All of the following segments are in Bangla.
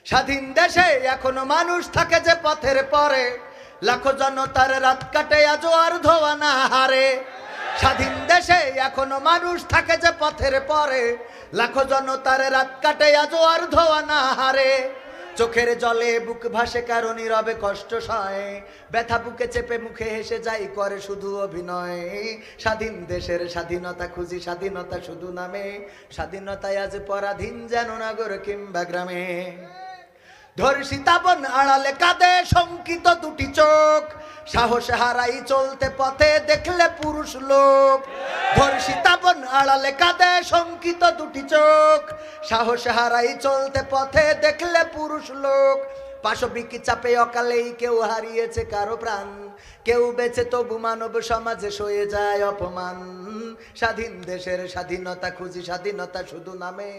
স্বাধীন দেশে এখনো মানুষ থাকে যে পথের পরে, লাখো জনতার রাত কাটে আজও আর ধোয়া না হারে। স্বাধীন দেশে এখনো মানুষ থাকে যে পথের পরে, লাখো জনতার রাত কাটে আজও আর ধোয়া না হারে। চোখের জলে বুক ভাসে কারো নীরবে কষ্ট সয়, ব্যথা বুকে চেপে মুখে হেসে যাই করে শুধু অভিনয়। স্বাধীন দেশের স্বাধীনতা খুঁজি, স্বাধীনতা শুধু নামে, স্বাধীনতায় আজ পরাধীন যেন নগর কিংবা গ্রামে। ধর্ষিতা বোন আড়ালে কাঁদে শঙ্কিত দুটি চোখ, সাহস হারাই চলতে পথে দেখলে পুরুষ লোক। ধর্ষিতা বোন আড়ালে কাঁদে শঙ্কিত দুটি চোখ, সাহস হারাই চলতে পথে দেখলে পুরুষ লোক। পাশবিক চাপে অকালেই কেউ হারিয়েছে কারো প্রাণ, কেউ বেঁচে তবু মানব সমাজে সয়ে যায় অপমান। স্বাধীন দেশের স্বাধীনতা খুঁজি, স্বাধীনতা শুধু নামে,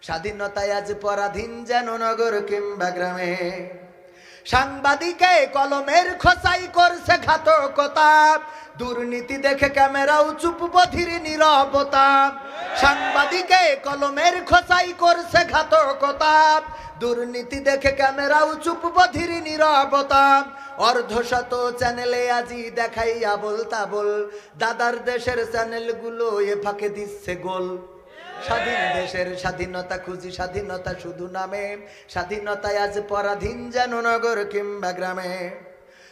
স্বাধীনতায় আজ পরাধীন যেন নগর কিংবা গ্রামে। সাংবাদিকে কলমের খোঁচাই করছে ঘাতকতা, দুর্নীতি দেখে ক্যামেরাও চুপ বধির নীরবতা। সাংবাদিকে কলমের খোঁচাই করছে ঘাতকতা, দুর্নীতি দেখে ক্যামেরাও চুপ বধির নীরবতা। অর্ধশত চ্যানেলে আজি দেখাই আবোল তাবোল, দাদার দেশের চ্যানেলগুলো এ ফাঁকে দিচ্ছে গোল। স্বাধীন দেশের স্বাধীনতা খুঁজি, স্বাধীনতা শুধু নামে, স্বাধীনতায় আজ পরাধীন যেন নগর কিংবা গ্রামে।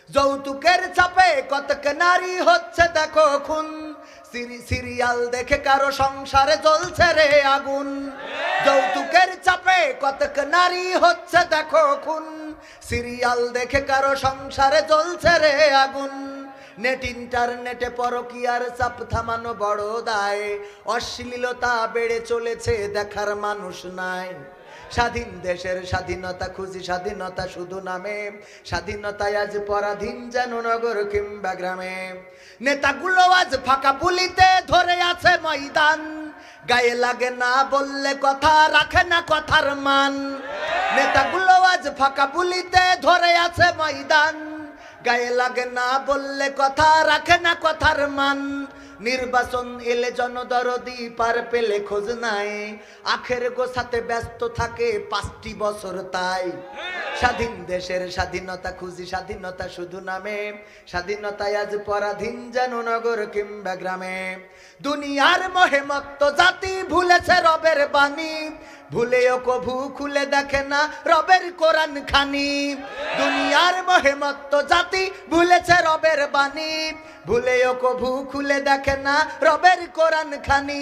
যৌতুকের চাপে কতক নারী হচ্ছে দেখো খুন, সিরিয়াল দেখে কারো সংসারে জ্বলছে রে আগুন। যৌতুকের চাপে কতক নারী হচ্ছে দেখো খুন, সিরিয়াল দেখে কারো সংসারে জ্বলছে রে আগুন। নেট ইন্টারনেটে পরকীয়ার চাপ থামানো বড় দায়, অশ্লীলতা বেড়ে চলেছে দেখার মানুষ নাই। স্বাধীন দেশের স্বাধীনতা খুঁজি, স্বাধীনতা শুধু নামে, স্বাধীনতায় আজ পরাধীন যেন নগর কিংবা গ্রামে। নেতাগুলো আজ ফাঁকা পুলিতে ধরে আছে ময়দান, গায়ে লাগে না বললে কথা রাখে না কথার মান। নেতাগুলো আজ ফাঁকা পুলিতে ধরে আছে ময়দান, গায়ে লাগে না বললে কথা রাখে না কথার মান। নির্বাচন এলে জনদরদি পার পেলে খোঁজ নাই, আখের গোছাতে ব্যস্ত থাকে 5টি বছর তাই। স্বাধীন দেশের স্বাধীনতা খুঁজি, স্বাধীনতা শুধু নামে, স্বাধীনতায় আজ পরাধীন যেন নগর কিংবা গ্রামে। দুনিয়ার মোহে মত্ত জাতি ভুলেছে রবের বাণী, ভুলেও কভু খুলে দেখে না রবের কোরআন খানি। দুনিয়ার মোহে মত্ত জাতি ভুলেছে রবের বাণী, ভুলেও কভু খুলে দেখে না রবের কোরআন খানি।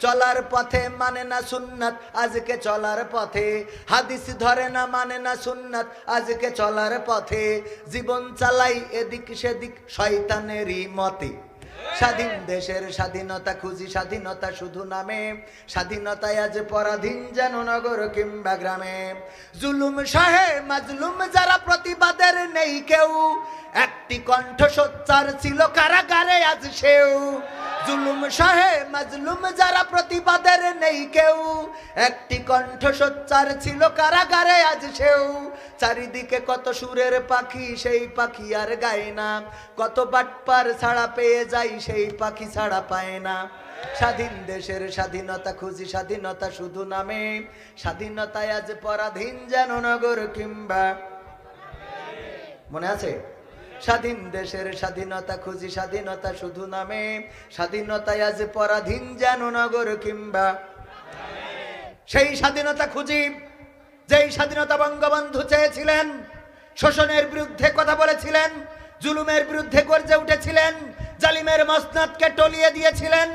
চলার পথে মানে না সুন্নাত, আজকে চলার পথে হাদিস ধরে না, মানে না সুন্নাত আজকে চলার পথে। জীবন চালাই এদিক সেদিক শয়তানেরই মতে। স্বাধীন দেশের স্বাধীনতা খুঁজি, স্বাধীনতা শুধু নামে, স্বাধীনতায় আজ পরাধীন যেন নগর কিংবা গ্রামে। জুলুম সহে মাজলুম যারা প্রতিবাদের নেই কেউ, একটি কণ্ঠ সোচ্চার ছিল কারাগারে আজ সেও। জুলুম সহে মাজলুম যারা প্রতিবাদের নেই কেউ, একটি কণ্ঠ সোচ্চার ছিল কারাগারে আজ সেও। চারিদিকে কত সুরের পাখি, সেই পাখি আর গায় না, কত বাটপার ছাড়া পেয়ে যায়, সেই পাখি ছাড়া পায় না। স্বাধীন দেশের স্বাধীনতা খুঁজি, স্বাধীনতা শুধু নামে, স্বাধীনতায় আজ পরাধীন যেন নগর কিংবা, মনে আছে? স্বাধীন দেশের স্বাধীনতা খুঁজি, স্বাধীনতা শুধু নামে, স্বাধীনতায় আজ পরাধীন যেন নগর কিংবা। সেই স্বাধীনতা খুঁজি যেই স্বাধীনতা বঙ্গবন্ধু চেয়েছিলেন, শোষণের বিরুদ্ধে কথা বলেছিলেন, জুলুমের বিরুদ্ধে গর্জে উঠেছিলেন, জালিমের মসনদকে টলিয়ে দিয়েছিলেন।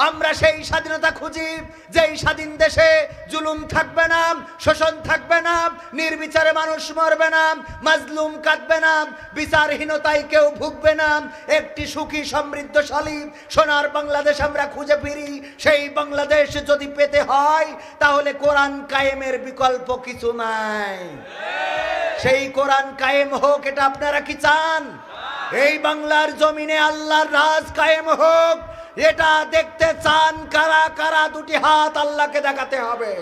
আমরা সেই স্বাধীনতা খুঁজি যেই স্বাধীন দেশে জুলুম থাকবে না, শোষণ থাকবে না, নির্বিচারে মানুষ মরবে না, মাজলুম কাঁদবে না, বিচারহীনতায় কেউ ভুগবে না। একটি সুখী সমৃদ্ধশালী সোনার বাংলাদেশ আমরা খুঁজে ফিরি। সেই বাংলাদেশ যদি পেতে হয় তাহলে কোরআন কায়েমের বিকল্প কিছু নাই। সেই কোরআন কায়েম হোক, এটা আপনারা কি চান? এই বাংলার জমিনে আল্লাহর রাজ কায়েম হোক, এটা দেখতে চান কারা কারা? দুটি হাত আল্লাহকে দেখাতে হবে।